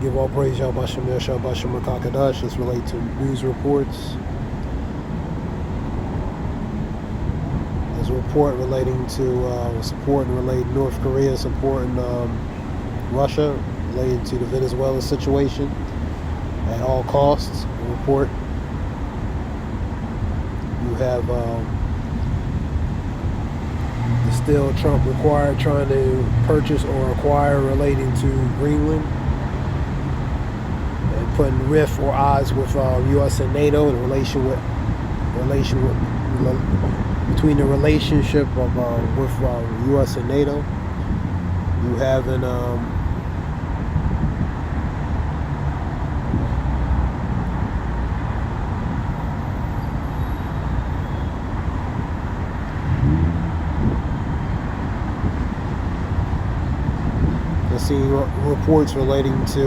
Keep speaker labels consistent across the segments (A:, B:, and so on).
A: give all praise Yahweh Shem Yahshua B'Shem Kakadash. Let's relate to news reports. There's a report relating to supporting North Korea, supporting Russia, relating to the Venezuela situation at all costs. A report. You have still Trump required trying to purchase or acquire relating to Greenland, and putting rift or odds with U.S. and NATO, the between the relationship of with U.S. and NATO. You have an seeing reports relating to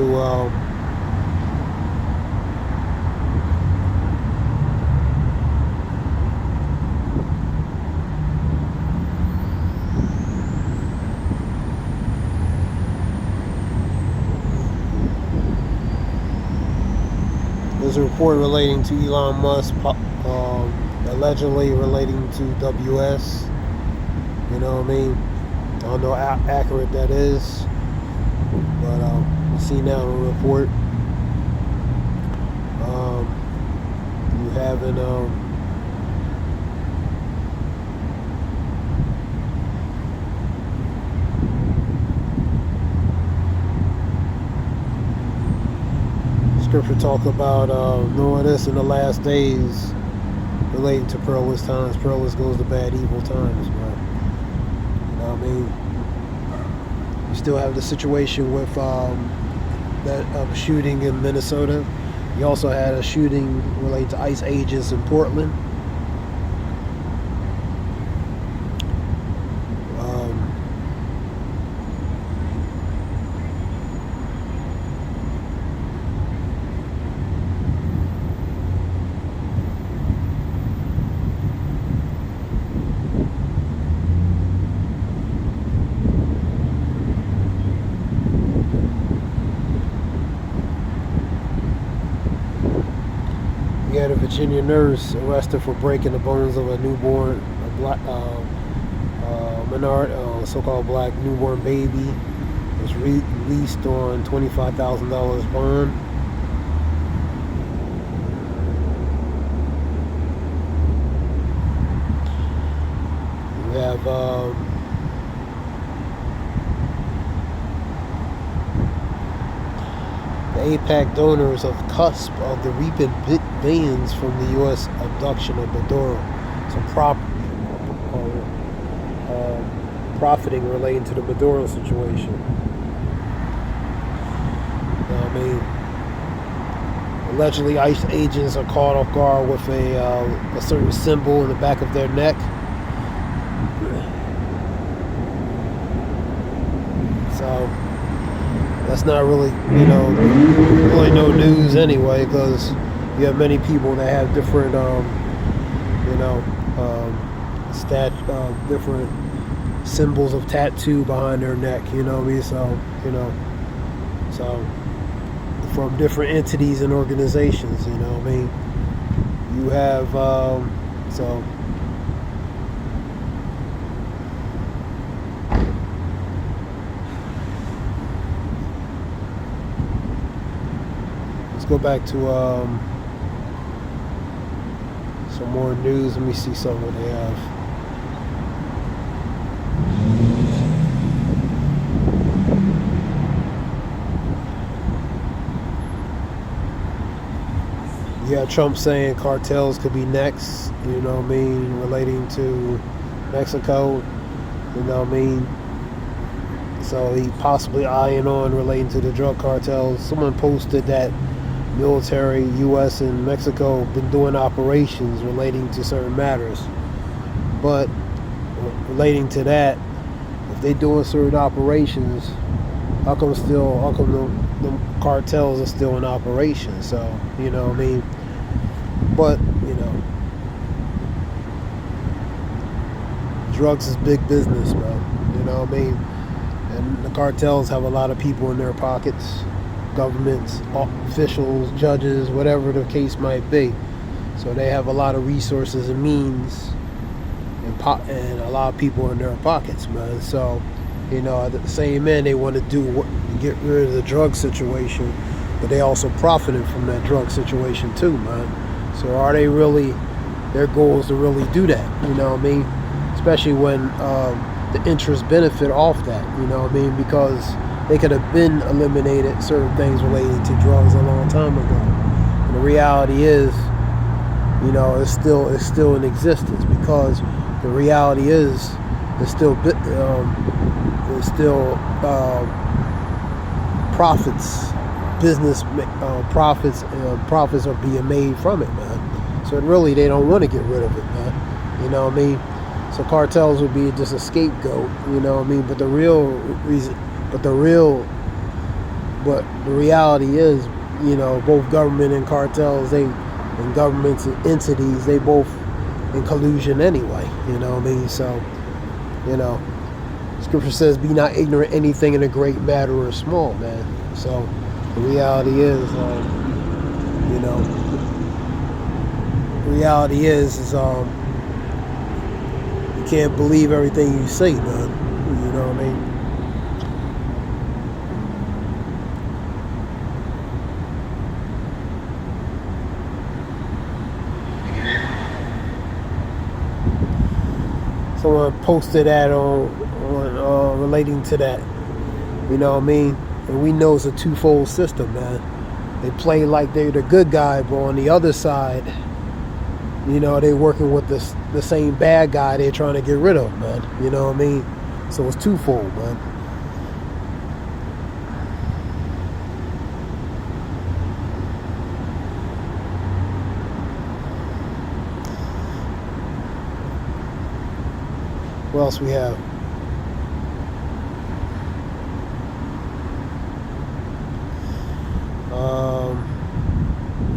A: there's a report relating to Elon Musk allegedly relating to WS. You know what I mean? I don't know how accurate that is. But I see now in a report you have an scripture talk about knowing this in the last days relating to perilous times. Perilous goes to bad, evil times, bro. You know what I mean? You still have the situation with that shooting in Minnesota. You also had a shooting related to ICE agents in Portland. You had a Virginia nurse arrested for breaking the bones of a newborn, so-called black newborn baby. Was released on $25,000 bond. You have the AIPAC donors of cusp of the reaping billions from the U.S. abduction of Maduro. Some profiting relating to the Maduro situation. You know what I mean? Allegedly, ICE agents are caught off guard with a certain symbol in the back of their neck. So that's not really, really no news anyway, because you have many people that have different, different symbols of tattoo behind their neck. You know what I mean? So from different entities and organizations. You know what I mean? You have let's go back to some more news. Let me see something what they have. Yeah, Trump saying cartels could be next, you know what I mean, relating to Mexico, you know what I mean. So he possibly eyeing on relating to the drug cartels. Someone posted that military, U.S. and Mexico, been doing operations relating to certain matters. But relating to that, if they doing certain operations, how come the cartels are still in operation? So, you know what I mean? But, drugs is big business, bro. You know what I mean? And the cartels have a lot of people in their pockets. governments, officials, judges, whatever the case might be. So they have a lot of resources and means, and a lot of people in their pockets, man. So, at the same end, they want to get rid of the drug situation, but they also profiting from that drug situation too, man. So are they really, their goal is to really do that, you know what I mean? Especially when the interest benefit off that, you know what I mean? Because they could have been eliminated certain things related to drugs a long time ago. And the reality is, it's still in existence, because the reality is it's still profits, business profits are being made from it, man. So really, they don't want to get rid of it, man. You know what I mean? So cartels would be just a scapegoat, you know what I mean? But the reality is, both government and cartels, and governments and entities, they both in collusion anyway, you know what I mean? So, Scripture says, be not ignorant anything in a great matter or small, man. So the reality is, you can't believe everything you see, man. You know what I mean? Someone posted that on relating to that, you know what I mean? And we know it's a twofold system, man. They play like they're the good guy, but on the other side, they're working with the same bad guy they're trying to get rid of, man. You know what I mean? So it's twofold, man. What else we have?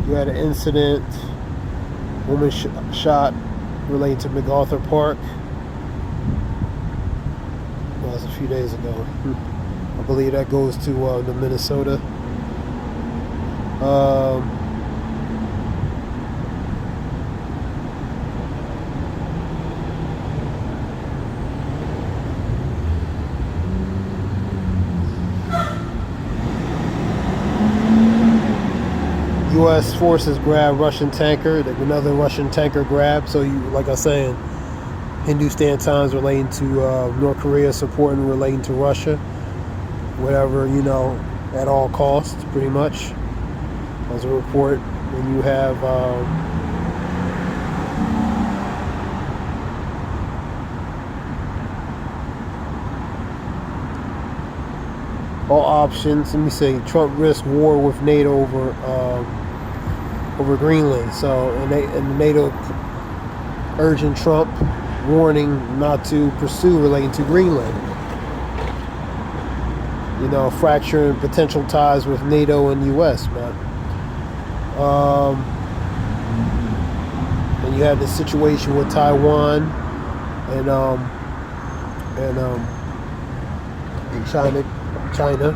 A: You had an incident, woman shot related to MacArthur Park. Well, that was a few days ago. I believe that goes to the Minnesota. U.S. forces grab Russian tanker. Another Russian tanker grabbed. So, like I was saying, Hindustan Times relating to North Korea supporting relating to Russia. Whatever, at all costs, pretty much. As a report, when you have all options. Let me say, Trump risks war with NATO over Greenland. So, and NATO urging Trump, warning not to pursue relating to Greenland. Fracturing potential ties with NATO and U.S., man. And you have the situation with Taiwan and China,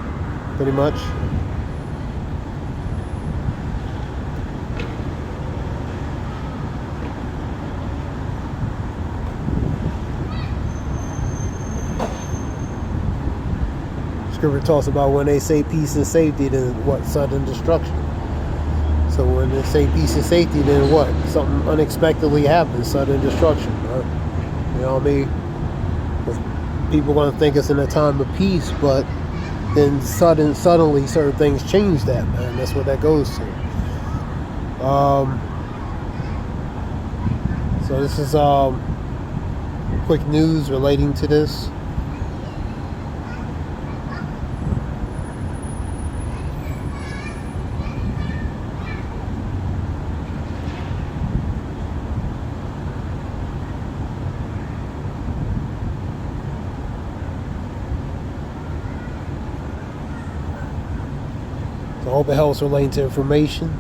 A: pretty much. Scripture talks about when they say peace and safety, then what? Sudden destruction. So when they say peace and safety, then what? Something unexpectedly happens, sudden destruction, right? You know what I mean? People are going to think it's in a time of peace, but then suddenly certain things change that, man. That's what that goes to. So this is quick news relating to this. I hope it helps relating to information.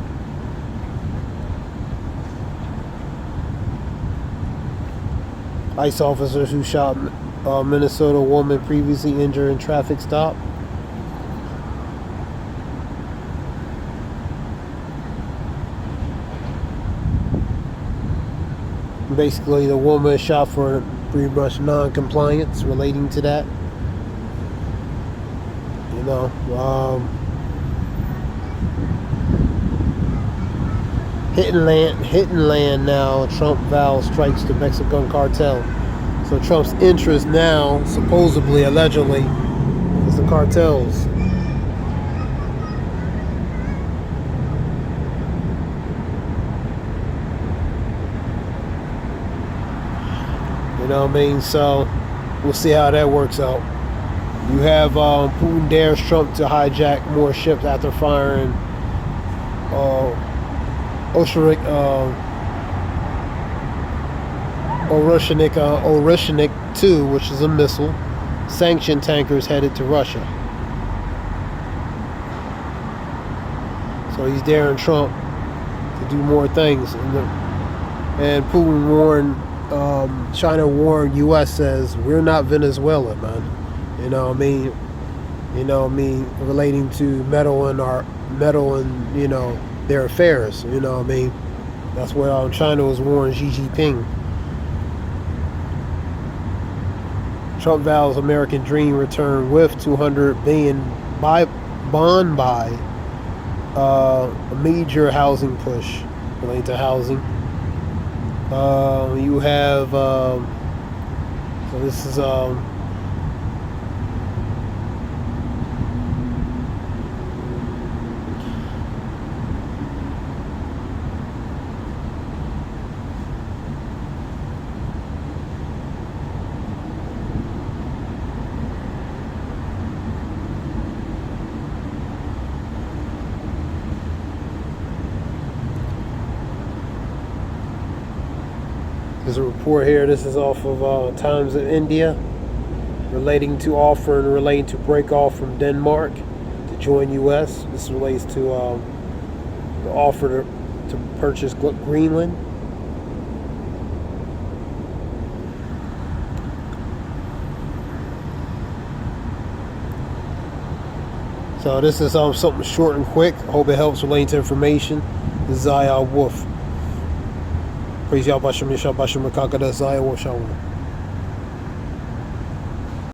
A: ICE officers who shot Minnesota woman previously injured in traffic stop. basically the woman is shot for pretty much non-compliance relating to that. You know, hit and land now. Trump vows strikes to Mexican cartel. So Trump's interest now, supposedly, allegedly, is the cartels. You know what I mean? So we'll see how that works out. You have Putin dares Trump to hijack more ships after firing Oreshnik 2, which is a missile. Sanctioned tankers headed to Russia. So he's daring Trump to do more things. And Putin warned, China warned U.S. says, we're not Venezuela, man. You know what I mean? You know what I mean? Relating to meddle in, you know, their affairs. You know what I mean? That's where China was warning Xi Jinping. Trump vows American dream return with $200 billion bond buy. A major housing push relating to housing. You have so this is there's a report here. This is off of Times of India, relating to break off from Denmark to join U.S. This relates to the offer to purchase Greenland. So this is something short and quick. Hope it helps relating to information. This is Zaya Wolf. Praise Yahweh Shem Yeshua Bashim Makakada Zaya Wolf Shalom.